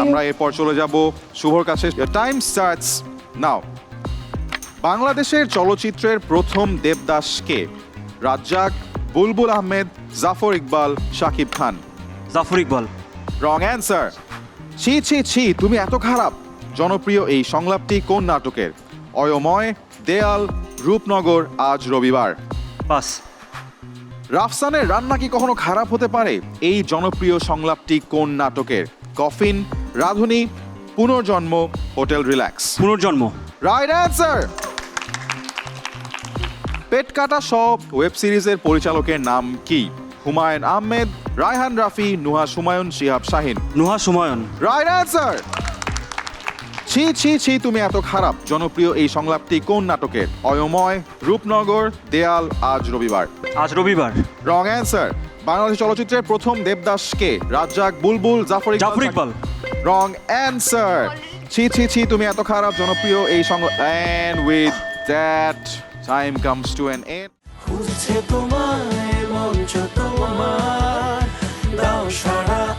আমরা এরপর চলে যাব শুভর কাছে। Time starts now. বাংলাদেশের চলচ্চিত্রের প্রথম দেবদাস কে? রাজ্জাক, বুলবুল আহমেদ, জাফর ইকবাল, শাকিব খান। জাফর ইকবাল। Wrong answer. ছি ছি ছি, তুমি এত খারাপ জনপ্রিয় এই সংলাপটি কোন নাটকের? অয়ময়, দেয়াল, রূপনগর, আজ রবিবার। পাস। রাফসানের রান্না কি কখনো খারাপ হতে পারে? এই জনপ্রিয় সংলাপটি কোন নাটকের? Coffin, Radhuni, Punorjonmo, Hotel Relax. Punorjonmo. Right answer. Pet Kata Shaw web সিরিজের পরিচালকের নাম কি? হুমায়ুন আহমেদ, রায়হান রাফি, নুহা সুমায়ুন, শিহাব শাহিন। নুহা সুমায়ুন। Right answer. ছি ছি ছি, তুমি এত খারাপ জনপ্রিয় এই সংলাপটি কোন নাটকের? অয়ময়, রূপনগর, দেয়াল, আজ রবিবার। আজ রবিবার। Wrong answer. বাংলাদেশ চলচ্চিত্রের প্রথম দেবদাস কে? রাজ্জাক, বুলবুল, জাফর ইকবাল। জাফর ইকবাল। Wrong answer. ছি ছি ছি, তুমি এত খারাপ জনপ্রিয় এই সংলাপ। And with that time comes to an end. খুঁজছে তোমায় মঞ্চ তোমার, দাও সারা